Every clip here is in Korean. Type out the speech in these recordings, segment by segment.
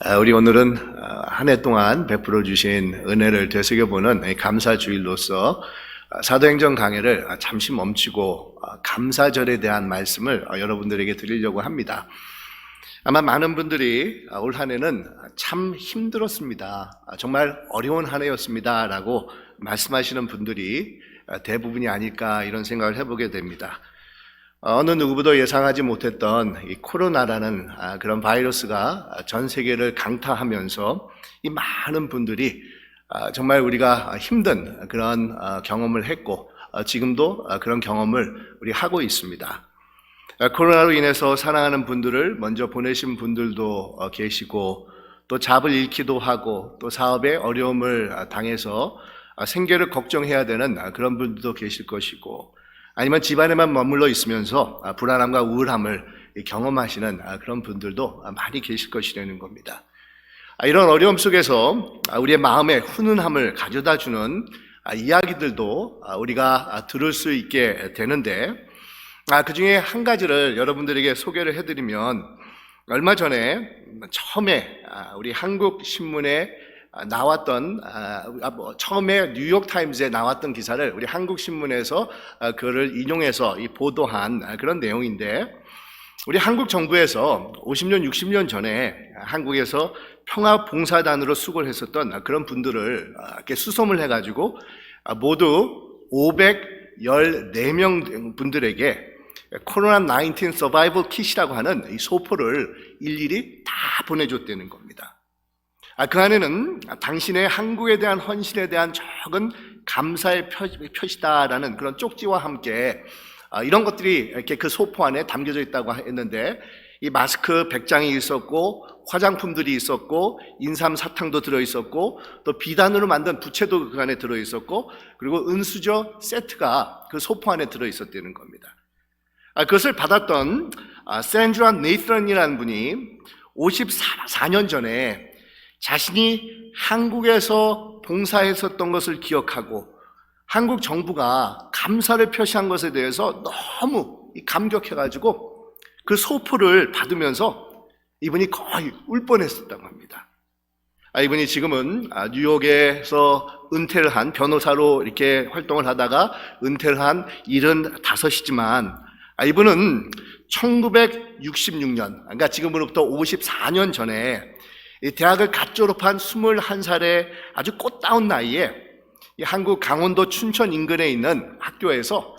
우리 오늘은 한 해 동안 베풀어 주신 은혜를 되새겨보는 감사주일로서 사도행전 강해를 잠시 멈추고 감사절에 대한 말씀을 여러분들에게 드리려고 합니다. 아마 많은 분들이 올 한 해는 참 힘들었습니다, 정말 어려운 한 해였습니다 라고 말씀하시는 분들이 대부분이 아닐까 이런 생각을 해보게 됩니다. 어느 누구보다 예상하지 못했던 이 코로나라는 그런 바이러스가 전 세계를 강타하면서 이 많은 분들이 정말 우리가 힘든 그런 경험을 했고 지금도 그런 경험을 우리 하고 있습니다. 코로나로 인해서 사랑하는 분들을 먼저 보내신 분들도 계시고, 또 잡을 잃기도 하고, 또 사업에 어려움을 당해서 생계를 걱정해야 되는 그런 분들도 계실 것이고, 아니면 집안에만 머물러 있으면서 불안함과 우울함을 경험하시는 그런 분들도 많이 계실 것이라는 겁니다. 이런 어려움 속에서 우리의 마음에 훈훈함을 가져다 주는 이야기들도 우리가 들을 수 있게 되는데, 그 중에 한 가지를 여러분들에게 소개를 해드리면, 얼마 전에 처음에 우리 한국 신문에 나왔던 처음에 뉴욕타임즈에 나왔던 기사를 우리 한국 신문에서 그를 인용해서 보도한 그런 내용인데, 우리 한국 정부에서 50년 60년 전에 한국에서 평화봉사단으로 수고를 했었던 그런 분들을 이렇게 수소문을 해가지고 모두 514명 분들에게 코로나19 서바이벌 킷이라고 하는 이 소포를 일일이 다 보내줬다는 겁니다. 그 안에는 당신의 한국에 대한 헌신에 대한 적은 감사의 표시다라는 그런 쪽지와 함께 이런 것들이 이렇게 그 소포 안에 담겨져 있다고 했는데, 이 마스크 100장이 있었고, 화장품들이 있었고, 인삼 사탕도 들어있었고, 또 비단으로 만든 부채도 그 안에 들어있었고, 그리고 은수저 세트가 그 소포 안에 들어있었다는 겁니다. 그것을 받았던 샌드라 네이턴이라는 분이 54년 전에 자신이 한국에서 봉사했었던 것을 기억하고 한국 정부가 감사를 표시한 것에 대해서 너무 감격해가지고 그 소포를 받으면서 이분이 거의 울 뻔했었다고 합니다. 이분이 지금은 뉴욕에서 은퇴를 한 변호사로 이렇게 활동을 하다가 은퇴를 한 75이지만, 이분은 1966년, 그러니까 지금으로부터 54년 전에 대학을 갓 졸업한 21살의 아주 꽃다운 나이에 한국 강원도 춘천 인근에 있는 학교에서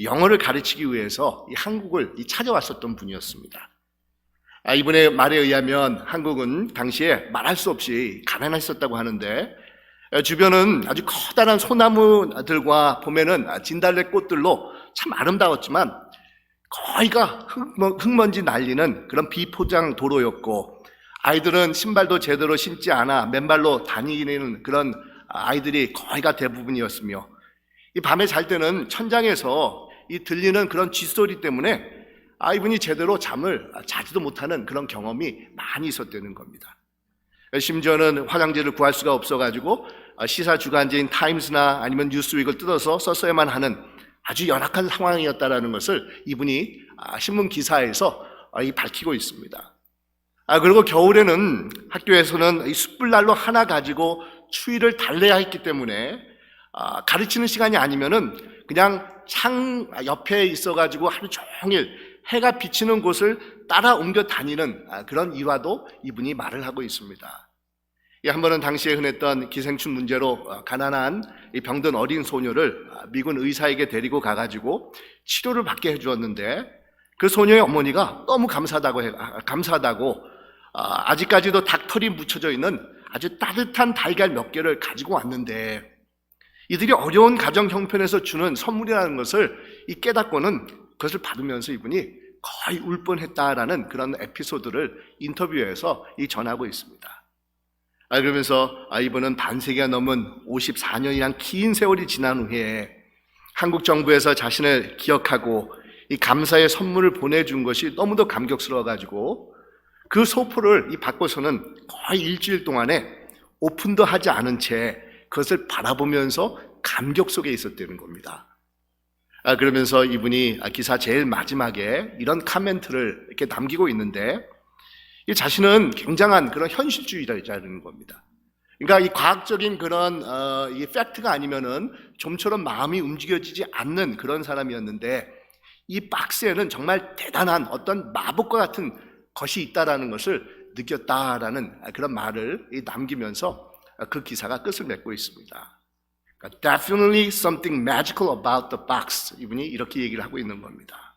영어를 가르치기 위해서 한국을 찾아왔었던 분이었습니다. 이분의 말에 의하면 한국은 당시에 말할 수 없이 가난했었다고 하는데, 주변은 아주 커다란 소나무들과 보면은 진달래꽃들로 참 아름다웠지만 거의가 흙먼지 날리는 그런 비포장 도로였고, 아이들은 신발도 제대로 신지 않아 맨발로 다니는 그런 아이들이 거의가 대부분이었으며, 이 밤에 잘 때는 천장에서 이 들리는 그런 쥐소리 때문에 이분이 제대로 잠을 자지도 못하는 그런 경험이 많이 있었다는 겁니다. 심지어는 화장지를 구할 수가 없어가지고 시사 주간지인 타임스나 아니면 뉴스윅을 뜯어서 썼어야만 하는 아주 열악한 상황이었다라는 것을 이분이 신문 기사에서 밝히고 있습니다. 그리고 겨울에는 학교에서는 이 숯불난로 하나 가지고 추위를 달래야 했기 때문에 가르치는 시간이 아니면은 그냥 창 옆에 있어가지고 하루 종일 해가 비치는 곳을 따라 옮겨 다니는 그런 일화도 이분이 말을 하고 있습니다. 한 번은 당시에 흔했던 기생충 문제로 가난한 병든 어린 소녀를 미군 의사에게 데리고 가가지고 치료를 받게 해주었는데, 그 소녀의 어머니가 너무 감사하다고 아직까지도 닭털이 묻혀져 있는 아주 따뜻한 달걀 몇 개를 가지고 왔는데, 이들이 어려운 가정 형편에서 주는 선물이라는 것을 깨닫고는 그것을 받으면서 이분이 거의 울 뻔했다라는 그런 에피소드를 인터뷰에서 전하고 있습니다. 그러면서 이분은 반세기가 넘은 54년이란 긴 세월이 지난 후에 한국 정부에서 자신을 기억하고 이 감사의 선물을 보내준 것이 너무도 감격스러워가지고 그 소포를 받고서는 거의 일주일 동안에 오픈도 하지 않은 채 그것을 바라보면서 감격 속에 있었다는 겁니다. 그러면서 이분이 기사 제일 마지막에 이런 카멘트를 이렇게 남기고 있는데, 이 자신은 굉장한 그런 현실주의자라는 겁니다. 그러니까 이 과학적인 그런 이 팩트가 아니면은 좀처럼 마음이 움직여지지 않는 그런 사람이었는데, 이 박스에는 정말 대단한 어떤 마법과 같은 것이 있다라는 것을 느꼈다라는 그런 말을 남기면서 그 기사가 끝을 맺고 있습니다. 그러니까 Definitely something magical about the box. 이분이 이렇게 얘기를 하고 있는 겁니다.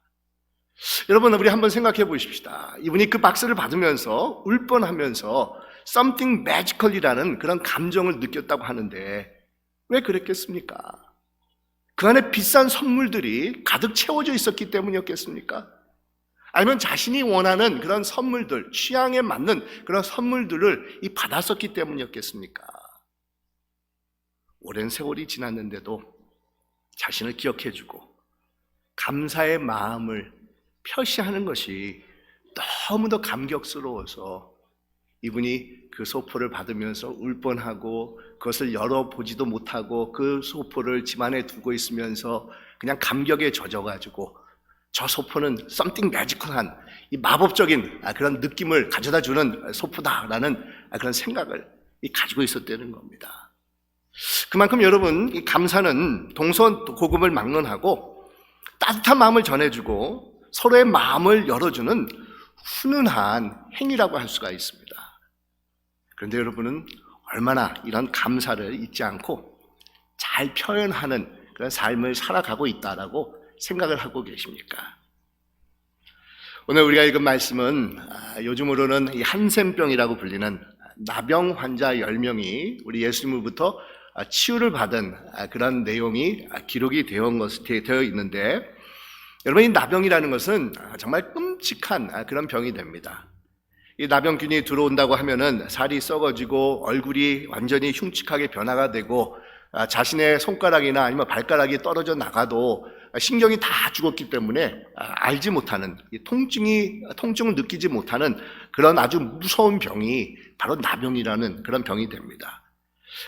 여러분, 우리 한번 생각해 보십시다. 이분이 그 박스를 받으면서 울 뻔하면서 something magical이라는 그런 감정을 느꼈다고 하는데 왜 그랬겠습니까? 그 안에 비싼 선물들이 가득 채워져 있었기 때문이었겠습니까? 아니면 자신이 원하는 그런 선물들, 취향에 맞는 그런 선물들을 받았었기 때문이었겠습니까? 오랜 세월이 지났는데도 자신을 기억해주고 감사의 마음을 표시하는 것이 너무도 감격스러워서 이분이 그 소포를 받으면서 울 뻔하고 그것을 열어보지도 못하고 그 소포를 집안에 두고 있으면서 그냥 감격에 젖어가지고 저 소포는 something magical한 이 마법적인 그런 느낌을 가져다 주는 소포다라는 그런 생각을 가지고 있었다는 겁니다. 그만큼 여러분, 이 감사는 동서고금을 막론하고 따뜻한 마음을 전해주고 서로의 마음을 열어주는 훈훈한 행위라고 할 수가 있습니다. 그런데 여러분은 얼마나 이런 감사를 잊지 않고 잘 표현하는 그런 삶을 살아가고 있다라고 생각을 하고 계십니까? 오늘 우리가 읽은 말씀은 요즘으로는 이 한센병이라고 불리는 나병 환자 10명이 우리 예수님으로부터 치유를 받은 그런 내용이 기록이 되어 있는데, 여러분, 이 나병이라는 것은 정말 끔찍한 그런 병이 됩니다. 이 나병균이 들어온다고 하면은 살이 썩어지고 얼굴이 완전히 흉측하게 변화가 되고 자신의 손가락이나 아니면 발가락이 떨어져 나가도 신경이 다 죽었기 때문에 알지 못하는, 통증을 느끼지 못하는 그런 아주 무서운 병이 바로 나병이라는 그런 병이 됩니다.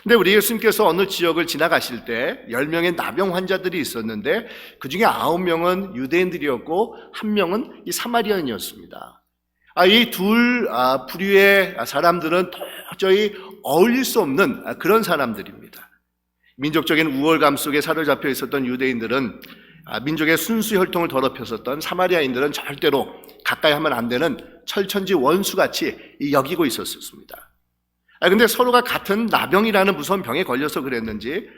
근데 우리 예수님께서 어느 지역을 지나가실 때 10명의 나병 환자들이 있었는데 그 중에 9명은 유대인들이었고 1명은 이 사마리아인이었습니다. 이 둘 부류의 사람들은 도저히 어울릴 수 없는 그런 사람들입니다. 민족적인 우월감 속에 사로잡혀 있었던 유대인들은 민족의 순수 혈통을 더럽혔었던 사마리아인들은 절대로 가까이 하면 안 되는 철천지 원수같이 여기고 있었습니다. 근데 서로가 같은 나병이라는 무서운 병에 걸려서 그랬는지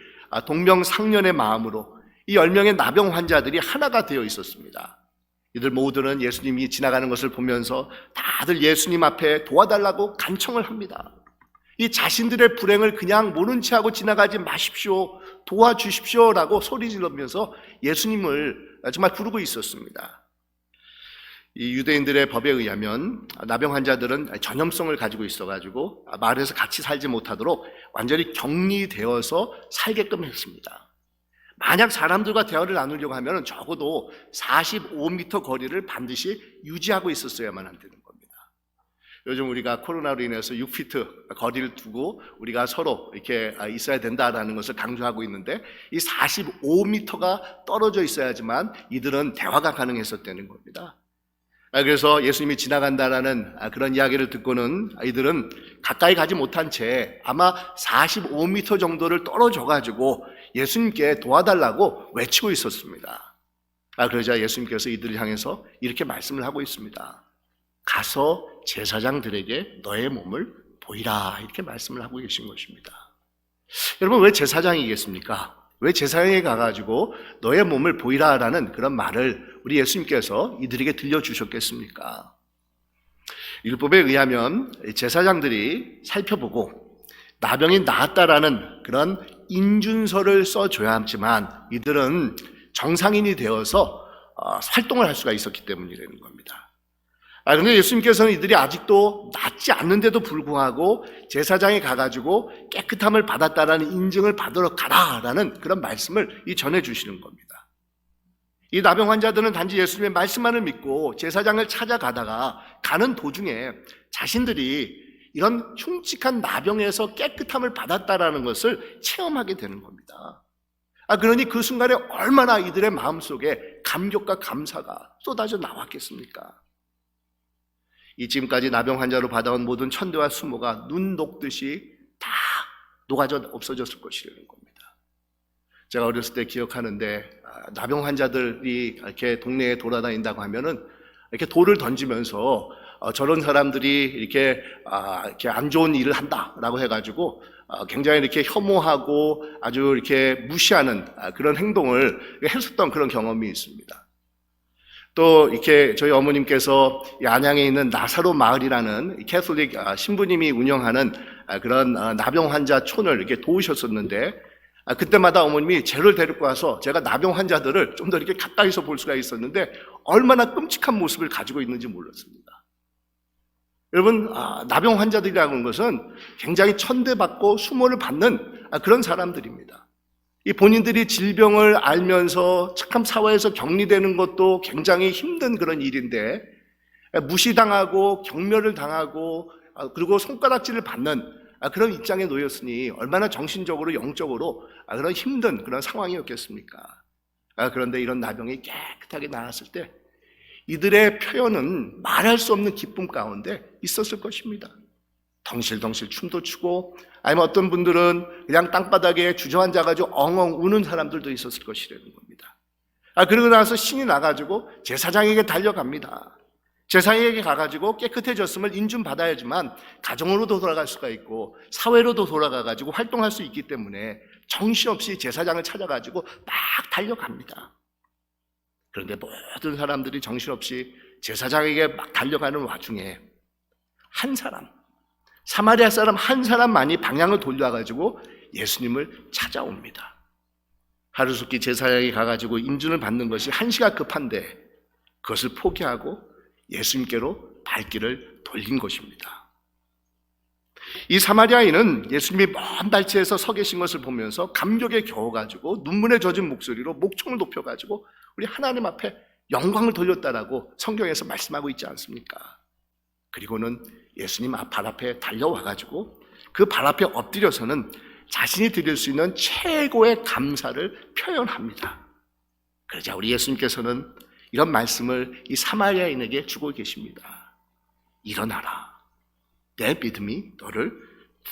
동명상련의 마음으로 이 10명의 나병 환자들이 하나가 되어 있었습니다. 이들 모두는 예수님이 지나가는 것을 보면서 다들 예수님 앞에 도와달라고 간청을 합니다. 이 자신들의 불행을 그냥 모른 채 하고 지나가지 마십시오, 도와주십시오라고 소리 지르면서 예수님을 정말 부르고 있었습니다. 이 유대인들의 법에 의하면 나병 환자들은 전염성을 가지고 있어가지고 마을에서 같이 살지 못하도록 완전히 격리되어서 살게끔 했습니다. 만약 사람들과 대화를 나누려고 하면 적어도 45m 거리를 반드시 유지하고 있었어야만 한다는 겁니다. 요즘 우리가 코로나로 인해서 6피트 거리를 두고 우리가 서로 이렇게 있어야 된다라는 것을 강조하고 있는데, 이 45m가 떨어져 있어야지만 이들은 대화가 가능했었다는 겁니다. 그래서 예수님이 지나간다라는 그런 이야기를 듣고는 이들은 가까이 가지 못한 채 아마 45m 정도를 떨어져 가지고 예수님께 도와달라고 외치고 있었습니다. 그러자 예수님께서 이들을 향해서 이렇게 말씀을 하고 있습니다. 가서 제사장들에게 너의 몸을 보이라, 이렇게 말씀을 하고 계신 것입니다. 여러분, 왜 제사장이겠습니까? 왜 제사장에 가가지고 너의 몸을 보이라라는 그런 말을 우리 예수님께서 이들에게 들려주셨겠습니까? 율법에 의하면 제사장들이 살펴보고 나병이 나았다라는 그런 인준서를 써줘야 하지만 이들은 정상인이 되어서 활동을 할 수가 있었기 때문이라는 겁니다. 그런데 예수님께서는 이들이 아직도 낫지 않는데도 불구하고 제사장에 가가지고 깨끗함을 받았다라는 인증을 받으러 가라라는 그런 말씀을 전해주시는 겁니다. 이 나병 환자들은 단지 예수님의 말씀만을 믿고 제사장을 찾아가다가 가는 도중에 자신들이 이런 흉측한 나병에서 깨끗함을 받았다라는 것을 체험하게 되는 겁니다. 그러니 그 순간에 얼마나 이들의 마음속에 감격과 감사가 쏟아져 나왔겠습니까? 이 지금까지 나병 환자로 받아온 모든 천대와 수모가 눈 녹듯이 다 녹아져 없어졌을 것이라는 겁니다. 제가 어렸을 때 기억하는데 나병 환자들이 이렇게 동네에 돌아다닌다고 하면은 이렇게 돌을 던지면서 저런 사람들이 이렇게 안 좋은 일을 한다라고 해가지고 굉장히 이렇게 혐오하고 아주 이렇게 무시하는 그런 행동을 했었던 그런 경험이 있습니다. 또 이렇게 저희 어머님께서 안양에 있는 나사로 마을이라는 캐톨릭 신부님이 운영하는 그런 나병 환자 촌을 이렇게 도우셨었는데 그때마다 어머님이 저를 데리고 와서 제가 나병 환자들을 좀 더 이렇게 가까이서 볼 수가 있었는데 얼마나 끔찍한 모습을 가지고 있는지 몰랐습니다. 여러분, 나병 환자들이라는 것은 굉장히 천대받고 수모를 받는 그런 사람들입니다. 이 본인들이 질병을 알면서 참 사회에서 격리되는 것도 굉장히 힘든 그런 일인데 무시당하고 경멸을 당하고 그리고 손가락질을 받는 그런 입장에 놓였으니 얼마나 정신적으로 영적으로 그런 힘든 그런 상황이었겠습니까? 그런데 이런 나병이 깨끗하게 나았을 때 이들의 표현은 말할 수 없는 기쁨 가운데 있었을 것입니다. 덩실덩실 춤도 추고 아니면 어떤 분들은 그냥 땅바닥에 주저앉아가지고 엉엉 우는 사람들도 있었을 것이라는 겁니다. 그러고 나서 신이 나가지고 제사장에게 달려갑니다. 제사장에게 가가지고 깨끗해졌음을 인준받아야지만 가정으로도 돌아갈 수가 있고 사회로도 돌아가가지고 활동할 수 있기 때문에 정신없이 제사장을 찾아가지고 막 달려갑니다. 그런데 모든 사람들이 정신없이 제사장에게 막 달려가는 와중에 한 사람, 사마리아 사람 한 사람만이 방향을 돌려가지고 예수님을 찾아옵니다. 하루속히 제사장에 가가지고 인준을 받는 것이 한시가 급한데 그것을 포기하고 예수님께로 발길을 돌린 것입니다. 이 사마리아인은 예수님이 먼 발치에서 서 계신 것을 보면서 감격에 겨워가지고 눈물에 젖은 목소리로 목청을 높여가지고 우리 하나님 앞에 영광을 돌렸다라고 성경에서 말씀하고 있지 않습니까? 그리고는 예수님 발 앞에 달려와가지고 그 발 앞에 엎드려서는 자신이 드릴 수 있는 최고의 감사를 표현합니다. 그러자 우리 예수님께서는 이런 말씀을 이 사마리아인에게 주고 계십니다. 일어나라. 내 믿음이 너를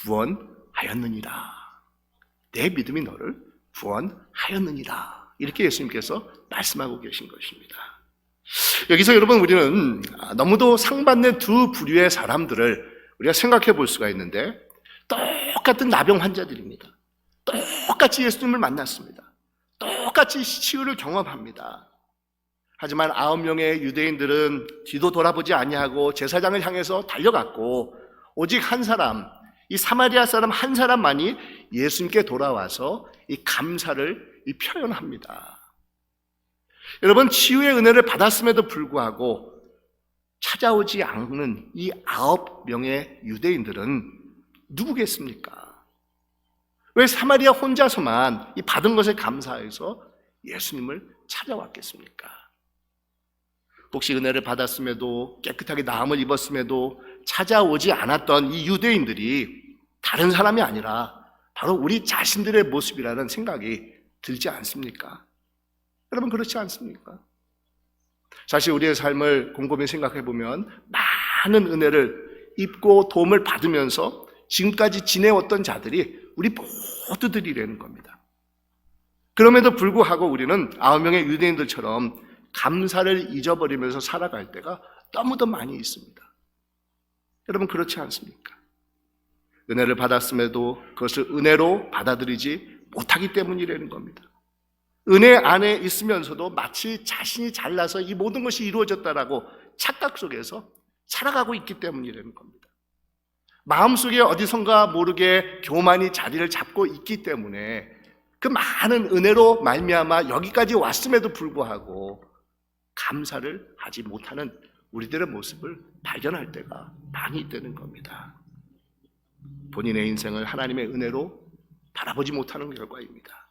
구원하였느니라. 내 믿음이 너를 구원하였느니라. 이렇게 예수님께서 말씀하고 계신 것입니다. 여기서 여러분 우리는 너무도 상반된 두 부류의 사람들을 우리가 생각해 볼 수가 있는데 똑같은 나병 환자들입니다. 똑같이 예수님을 만났습니다. 똑같이 치유를 경험합니다. 하지만 9명의 유대인들은 뒤도 돌아보지 아니하고 제사장을 향해서 달려갔고 오직 한 사람, 이 사마리아 사람 한 사람만이 예수님께 돌아와서 이 감사를 표현합니다. 여러분, 치유의 은혜를 받았음에도 불구하고 찾아오지 않는 이 9명의 유대인들은 누구겠습니까? 왜 사마리아 혼자서만 이 받은 것에 감사해서 예수님을 찾아왔겠습니까? 혹시 은혜를 받았음에도 깨끗하게 나음을 입었음에도 찾아오지 않았던 이 유대인들이 다른 사람이 아니라 바로 우리 자신들의 모습이라는 생각이 들지 않습니까? 여러분, 그렇지 않습니까? 사실 우리의 삶을 곰곰이 생각해 보면 많은 은혜를 입고 도움을 받으면서 지금까지 지내왔던 자들이 우리 모두들이라는 겁니다. 그럼에도 불구하고 우리는 9명의 유대인들처럼 감사를 잊어버리면서 살아갈 때가 너무도 많이 있습니다. 여러분, 그렇지 않습니까? 은혜를 받았음에도 그것을 은혜로 받아들이지 못하기 때문이라는 겁니다. 은혜 안에 있으면서도 마치 자신이 잘나서 이 모든 것이 이루어졌다라고 착각 속에서 살아가고 있기 때문이라는 겁니다. 마음속에 어디선가 모르게 교만이 자리를 잡고 있기 때문에 그 많은 은혜로 말미암아 여기까지 왔음에도 불구하고 감사를 하지 못하는 우리들의 모습을 발견할 때가 많이 있다는 겁니다. 본인의 인생을 하나님의 은혜로 바라보지 못하는 결과입니다.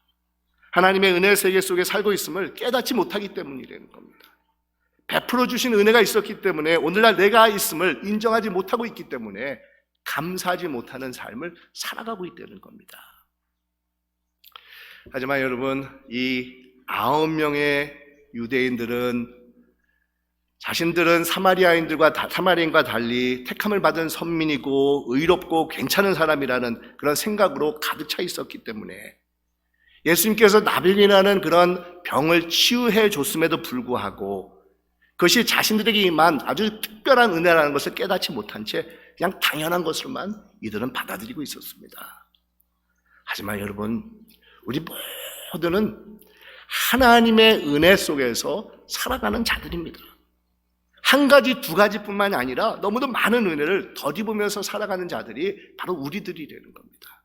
하나님의 은혜 세계 속에 살고 있음을 깨닫지 못하기 때문이라는 겁니다. 베풀어 주신 은혜가 있었기 때문에 오늘날 내가 있음을 인정하지 못하고 있기 때문에 감사하지 못하는 삶을 살아가고 있다는 겁니다. 하지만 여러분, 이 9명의 유대인들은 자신들은 사마리아인과 달리 택함을 받은 선민이고 의롭고 괜찮은 사람이라는 그런 생각으로 가득 차 있었기 때문에 예수님께서 나병이라는 그런 병을 치유해 줬음에도 불구하고 그것이 자신들에게 임한 아주 특별한 은혜라는 것을 깨닫지 못한 채 그냥 당연한 것으로만 이들은 받아들이고 있었습니다. 하지만 여러분, 우리 모두는 하나님의 은혜 속에서 살아가는 자들입니다. 한 가지, 두 가지뿐만이 아니라 너무도 많은 은혜를 덧입으면서 살아가는 자들이 바로 우리들이라는 겁니다.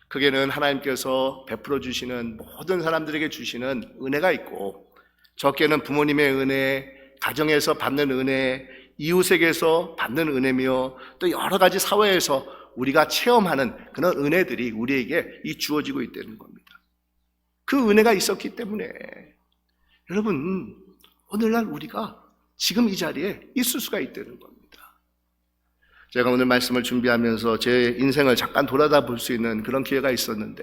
그게는 하나님께서 베풀어 주시는 모든 사람들에게 주시는 은혜가 있고, 적게는 부모님의 은혜, 가정에서 받는 은혜, 이웃에게서 받는 은혜며 또 여러 가지 사회에서 우리가 체험하는 그런 은혜들이 우리에게 주어지고 있다는 겁니다. 그 은혜가 있었기 때문에 여러분, 오늘날 우리가 지금 이 자리에 있을 수가 있다는 겁니다. 제가 오늘 말씀을 준비하면서 제 인생을 잠깐 돌아다 볼 수 있는 그런 기회가 있었는데,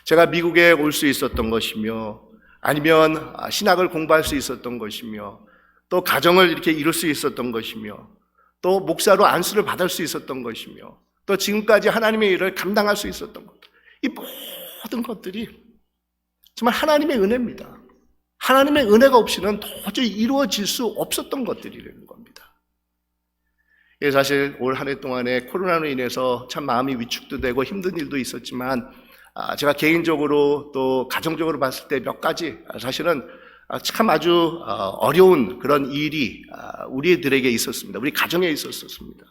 제가 미국에 올 수 있었던 것이며, 아니면 신학을 공부할 수 있었던 것이며, 또 가정을 이렇게 이룰 수 있었던 것이며, 또 목사로 안수를 받을 수 있었던 것이며, 또 지금까지 하나님의 일을 감당할 수 있었던 것, 이 모든 것들이 정말 하나님의 은혜입니다. 하나님의 은혜가 없이는 도저히 이루어질 수 없었던 것들이라는 겁니다. 예, 사실 올 한 해 동안에 코로나로 인해서 참 마음이 위축도 되고 힘든 일도 있었지만, 제가 개인적으로 또 가정적으로 봤을 때 몇 가지 사실은 참 아주 어려운 그런 일이 우리들에게 있었습니다. 우리 가정에 있었습니다.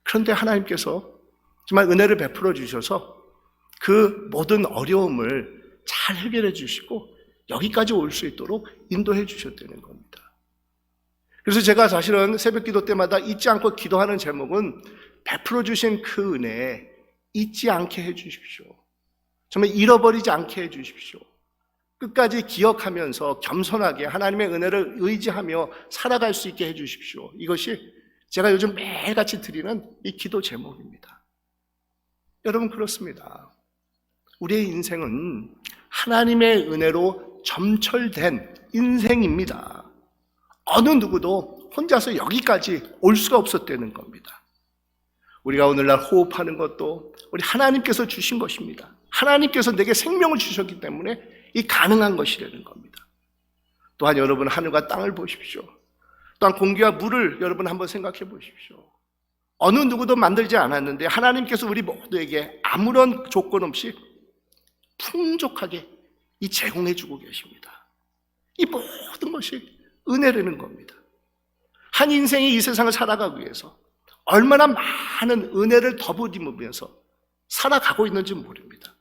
그런데 하나님께서 정말 은혜를 베풀어 주셔서 그 모든 어려움을 잘 해결해 주시고 여기까지 올 수 있도록 인도해 주셨다는 겁니다. 그래서 제가 사실은 새벽 기도 때마다 잊지 않고 기도하는 제목은 베풀어 주신 그 은혜 잊지 않게 해 주십시오. 정말 잃어버리지 않게 해 주십시오. 끝까지 기억하면서 겸손하게 하나님의 은혜를 의지하며 살아갈 수 있게 해 주십시오. 이것이 제가 요즘 매일같이 드리는 이 기도 제목입니다. 여러분, 그렇습니다. 우리의 인생은 하나님의 은혜로 점철된 인생입니다. 어느 누구도 혼자서 여기까지 올 수가 없었다는 겁니다. 우리가 오늘날 호흡하는 것도 우리 하나님께서 주신 것입니다. 하나님께서 내게 생명을 주셨기 때문에 이 가능한 것이라는 겁니다. 또한 여러분, 하늘과 땅을 보십시오. 또한 공기와 물을 여러분 한번 생각해 보십시오. 어느 누구도 만들지 않았는데 하나님께서 우리 모두에게 아무런 조건 없이 풍족하게 제공해 주고 계십니다. 이 모든 것이 은혜라는 겁니다. 한 인생이 이 세상을 살아가기 위해서 얼마나 많은 은혜를 더부디면서 살아가고 있는지 모릅니다.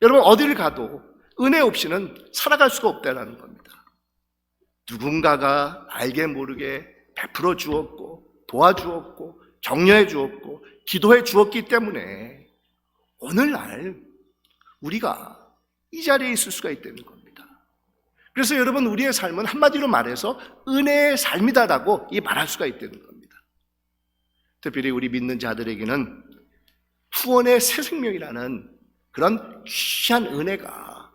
여러분, 어디를 가도 은혜 없이는 살아갈 수가 없다는 겁니다. 누군가가 알게 모르게 베풀어 주었고 도와주었고 격려해 주었고 기도해 주었기 때문에 오늘날 우리가 이 자리에 있을 수가 있다는 겁니다. 그래서 여러분, 우리의 삶은 한마디로 말해서 은혜의 삶이다라고 말할 수가 있다는 겁니다. 특별히 우리 믿는 자들에게는 후원의 새 생명이라는 그런 귀한 은혜가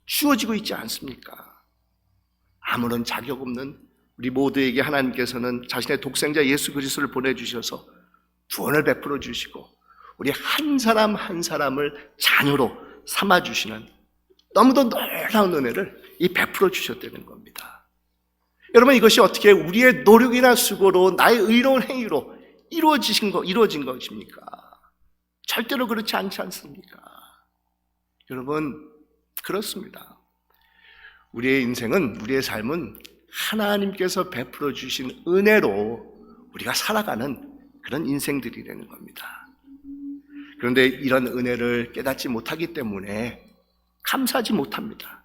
주어지고 있지 않습니까? 아무런 자격 없는 우리 모두에게 하나님께서는 자신의 독생자 예수 그리스도를 보내주셔서 구원을 베풀어 주시고 우리 한 사람 한 사람을 자녀로 삼아주시는 너무도 놀라운 은혜를 베풀어 주셨다는 겁니다. 여러분, 이것이 어떻게 우리의 노력이나 수고로 나의 의로운 행위로 이루어진 것입니까? 절대로 그렇지 않지 않습니까? 여러분, 그렇습니다. 우리의 인생은, 우리의 삶은 하나님께서 베풀어 주신 은혜로 우리가 살아가는 그런 인생들이라는 겁니다. 그런데 이런 은혜를 깨닫지 못하기 때문에 감사하지 못합니다.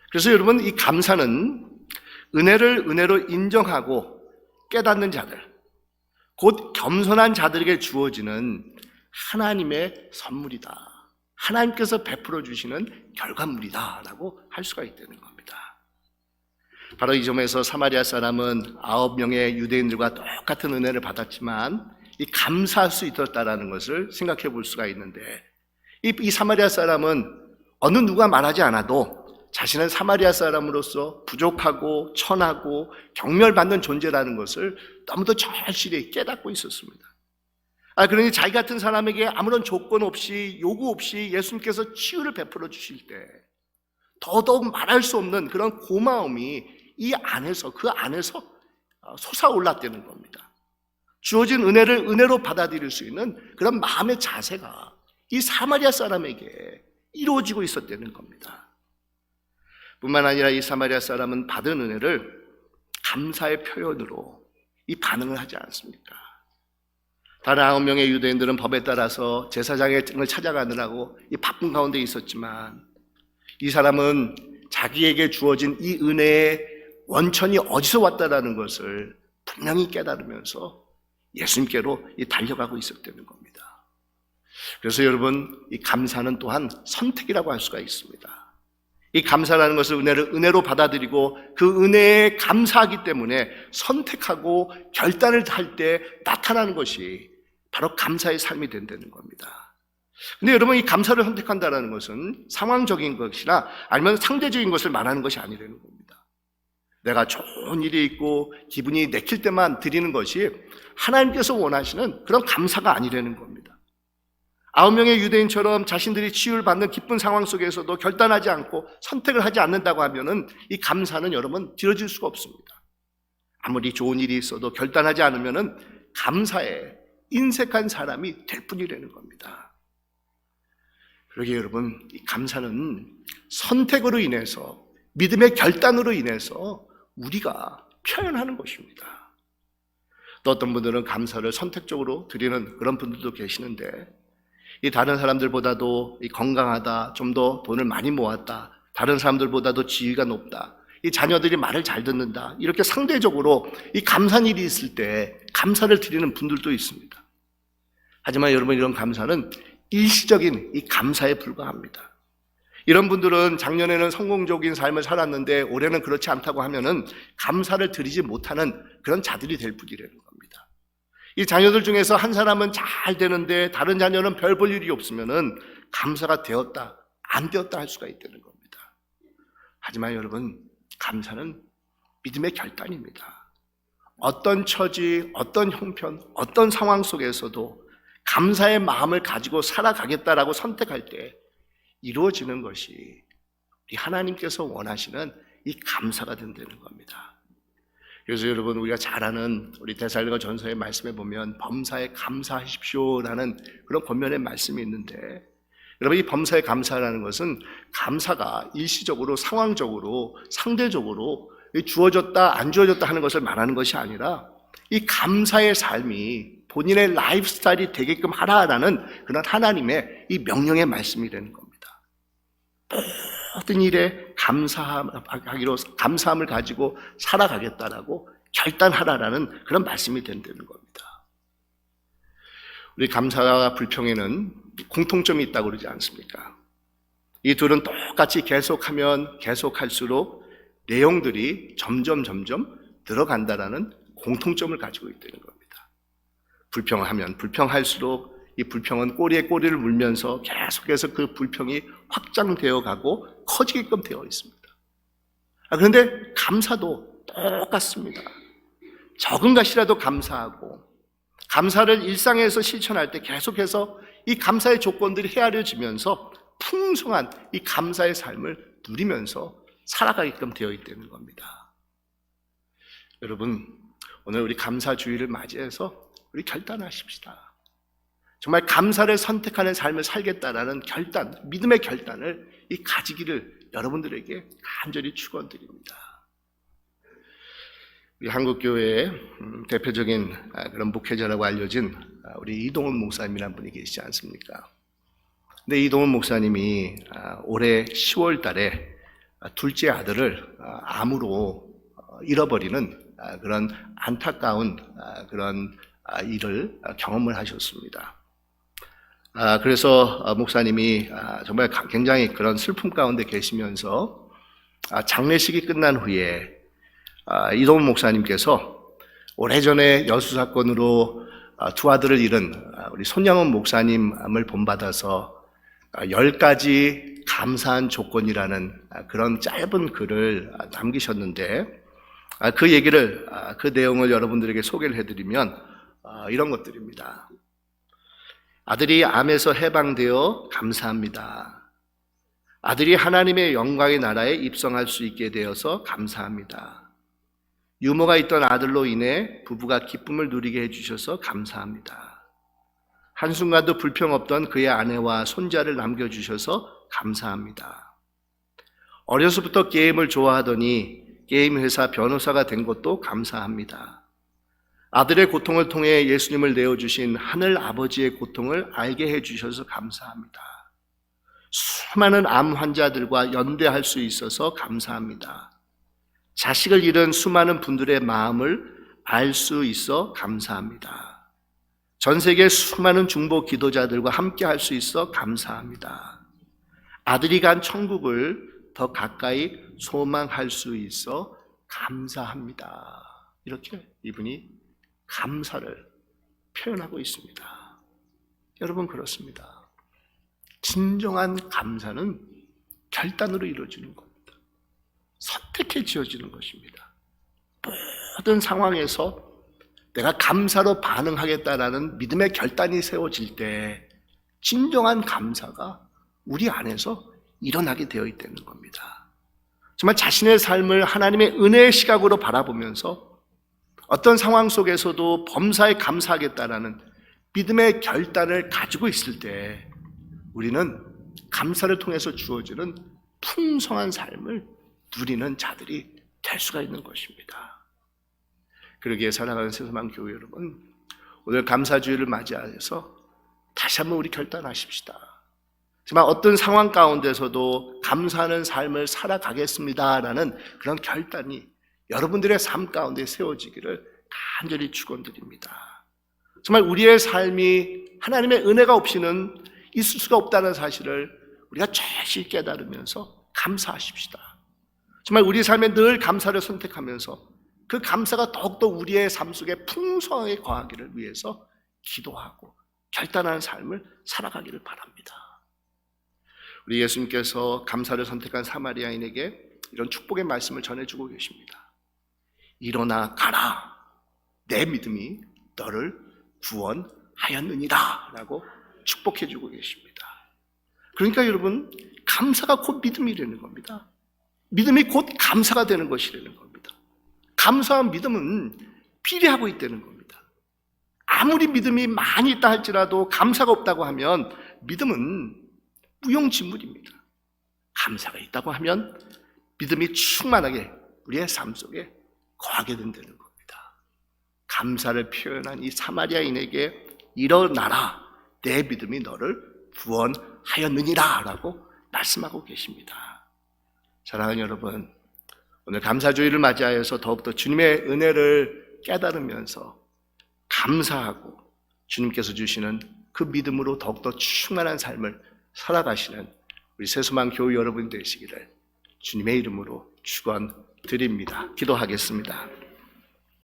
그래서 여러분, 이 감사는 은혜를 은혜로 인정하고 깨닫는 자들, 곧 겸손한 자들에게 주어지는 하나님의 선물이다. 하나님께서 베풀어 주시는 결과물이다라고 할 수가 있다는 겁니다. 바로 이 점에서 사마리아 사람은 9명의 유대인들과 똑같은 은혜를 받았지만 이 감사할 수 있었다라는 것을 생각해 볼 수가 있는데, 이 사마리아 사람은 어느 누가 말하지 않아도 자신은 사마리아 사람으로서 부족하고 천하고 경멸받는 존재라는 것을 너무도 절실히 깨닫고 있었습니다. 그러니 자기 같은 사람에게 아무런 조건 없이 요구 없이 예수님께서 치유를 베풀어 주실 때 더더욱 말할 수 없는 그런 고마움이 그 안에서 솟아올랐다는 겁니다. 주어진 은혜를 은혜로 받아들일 수 있는 그런 마음의 자세가 이 사마리아 사람에게 이루어지고 있었다는 겁니다. 뿐만 아니라 이 사마리아 사람은 받은 은혜를 감사의 표현으로 이 반응을 하지 않습니까? 다른 9명의 유대인들은 법에 따라서 제사장을 찾아가느라고 이 바쁜 가운데 있었지만 이 사람은 자기에게 주어진 이 은혜의 원천이 어디서 왔다라는 것을 분명히 깨달으면서 예수님께로 달려가고 있었다는 겁니다. 그래서 여러분, 이 감사는 또한 선택이라고 할 수가 있습니다. 이 감사라는 것을 은혜로 받아들이고 그 은혜에 감사하기 때문에 선택하고 결단을 할 때 나타나는 것이 바로 감사의 삶이 된다는 겁니다. 근데 여러분, 이 감사를 선택한다는 것은 상황적인 것이나 아니면 상대적인 것을 말하는 것이 아니라는 겁니다. 내가 좋은 일이 있고 기분이 내킬 때만 드리는 것이 하나님께서 원하시는 그런 감사가 아니라는 겁니다. 9명의 유대인처럼 자신들이 치유를 받는 기쁜 상황 속에서도 결단하지 않고 선택을 하지 않는다고 하면은 이 감사는 여러분 들어질 수가 없습니다. 아무리 좋은 일이 있어도 결단하지 않으면은 감사에 인색한 사람이 될 뿐이라는 겁니다. 그러기에 여러분, 이 감사는 선택으로 인해서, 믿음의 결단으로 인해서 우리가 표현하는 것입니다. 또 어떤 분들은 감사를 선택적으로 드리는 그런 분들도 계시는데, 이 다른 사람들보다도 이 건강하다, 좀 더 돈을 많이 모았다, 다른 사람들보다도 지위가 높다, 이 자녀들이 말을 잘 듣는다, 이렇게 상대적으로 이 감사한 일이 있을 때 감사를 드리는 분들도 있습니다. 하지만 여러분, 이런 감사는 일시적인 이 감사에 불과합니다. 이런 분들은 작년에는 성공적인 삶을 살았는데 올해는 그렇지 않다고 하면은 감사를 드리지 못하는 그런 자들이 될 뿐이라는 겁니다. 이 자녀들 중에서 한 사람은 잘 되는데 다른 자녀는 별 볼 일이 없으면은 감사가 되었다, 안 되었다 할 수가 있다는 겁니다. 하지만 여러분, 감사는 믿음의 결단입니다. 어떤 처지, 어떤 형편, 어떤 상황 속에서도 감사의 마음을 가지고 살아가겠다라고 선택할 때 이루어지는 것이 우리 하나님께서 원하시는 이 감사가 된다는 겁니다. 그래서 여러분, 우리가 잘 아는 우리 데살로니가 전서의 말씀에 보면 범사에 감사하십시오라는 그런 권면의 말씀이 있는데, 여러분, 이 범사에 감사라는 것은 감사가 일시적으로, 상황적으로, 상대적으로 주어졌다 안 주어졌다 하는 것을 말하는 것이 아니라 이 감사의 삶이 본인의 라이프 스타일이 되게끔 하라라는 그런 하나님의 이 명령의 말씀이라는 겁니다. 모든 일에 감사함을 가지고 살아가겠다라고 결단하라라는 그런 말씀이 된다는 겁니다. 우리 감사와 불평에는 공통점이 있다고 그러지 않습니까? 이 둘은 똑같이 계속하면 계속할수록 내용들이 점점 들어간다라는 공통점을 가지고 있다는 겁니다. 불평하면 불평할수록 이 불평은 꼬리에 꼬리를 물면서 계속해서 그 불평이 확장되어 가고 커지게끔 되어 있습니다. 그런데 감사도 똑같습니다. 적은 것이라도 감사하고, 감사를 일상에서 실천할 때 계속해서 이 감사의 조건들이 헤아려지면서 풍성한 이 감사의 삶을 누리면서 살아가게끔 되어 있다는 겁니다. 여러분, 오늘 우리 감사주의를 맞이해서 우리 결단하십시다. 정말 감사를 선택하는 삶을 살겠다라는 결단, 믿음의 결단을 가지기를 여러분들에게 간절히 축원드립니다. 우리 한국교회의 대표적인 그런 목회자라고 알려진 우리 이동훈 목사님이라는 분이 계시지 않습니까? 근데 이동훈 목사님이 올해 10월 달에 둘째 아들을 암으로 잃어버리는 그런 안타까운 그런 일을 경험을 하셨습니다. 그래서 목사님이 정말 굉장히 그런 슬픔 가운데 계시면서 장례식이 끝난 후에 이동훈 목사님께서 오래전에 여수 사건으로 두 아들을 잃은 우리 손양원 목사님을 본받아서 10가지 감사한 조건이라는 그런 짧은 글을 남기셨는데, 그 얘기를, 그 내용을 여러분들에게 소개를 해드리면 이런 것들입니다. 아들이 암에서 해방되어 감사합니다. 아들이 하나님의 영광의 나라에 입성할 수 있게 되어서 감사합니다. 유모가 있던 아들로 인해 부부가 기쁨을 누리게 해주셔서 감사합니다. 한순간도 불평 없던 그의 아내와 손자를 남겨주셔서 감사합니다. 어려서부터 게임을 좋아하더니 게임 회사 변호사가 된 것도 감사합니다. 아들의 고통을 통해 예수님을 내어주신 하늘 아버지의 고통을 알게 해주셔서 감사합니다. 수많은 암 환자들과 연대할 수 있어서 감사합니다. 자식을 잃은 수많은 분들의 마음을 알 수 있어 감사합니다. 전 세계 수많은 중보 기도자들과 함께 할 수 있어 감사합니다. 아들이 간 천국을 더 가까이 소망할 수 있어 감사합니다. 이렇게 이분이 감사를 표현하고 있습니다. 여러분, 그렇습니다. 진정한 감사는 결단으로 이루어지는 겁니다. 선택해 지어지는 것입니다. 모든 상황에서 내가 감사로 반응하겠다라는 믿음의 결단이 세워질 때 진정한 감사가 우리 안에서 일어나게 되어 있다는 겁니다. 정말 자신의 삶을 하나님의 은혜의 시각으로 바라보면서 어떤 상황 속에서도 범사에 감사하겠다라는 믿음의 결단을 가지고 있을 때 우리는 감사를 통해서 주어지는 풍성한 삶을 누리는 자들이 될 수가 있는 것입니다. 그러기에 사랑하는 새소망 교회 여러분, 오늘 감사주일을 맞이해서 다시 한번 우리 결단하십시다. 정말 어떤 상황 가운데서도 감사하는 삶을 살아가겠습니다라는 그런 결단이 여러분들의 삶 가운데 세워지기를 간절히 축원드립니다. 정말 우리의 삶이 하나님의 은혜가 없이는 있을 수가 없다는 사실을 우리가 절실히 깨달으면서 감사하십시다. 정말 우리 삶에 늘 감사를 선택하면서 그 감사가 더욱더 우리의 삶 속에 풍성하게 거하기를 위해서 기도하고 결단하는 삶을 살아가기를 바랍니다. 우리 예수님께서 감사를 선택한 사마리아인에게 이런 축복의 말씀을 전해주고 계십니다. 일어나 가라, 내 믿음이 너를 구원하였느니라 라고 축복해주고 계십니다. 그러니까 여러분, 감사가 곧 믿음이라는 겁니다. 믿음이 곧 감사가 되는 것이라는 겁니다. 감사한 믿음은 비례하고 있다는 겁니다. 아무리 믿음이 많이 있다 할지라도 감사가 없다고 하면 믿음은 무용지물입니다. 감사가 있다고 하면 믿음이 충만하게 우리의 삶 속에 거하게 된다는 겁니다. 감사를 표현한 이 사마리아인에게 일어나라, 내 믿음이 너를 구원하였느니라 라고 말씀하고 계십니다. 사랑하는 여러분, 오늘 감사주일을 맞이하여서 더욱더 주님의 은혜를 깨달으면서 감사하고 주님께서 주시는 그 믿음으로 더욱더 충만한 삶을 살아가시는 우리 새소망 교회 여러분 되시기를 주님의 이름으로 축원드립니다. 기도하겠습니다.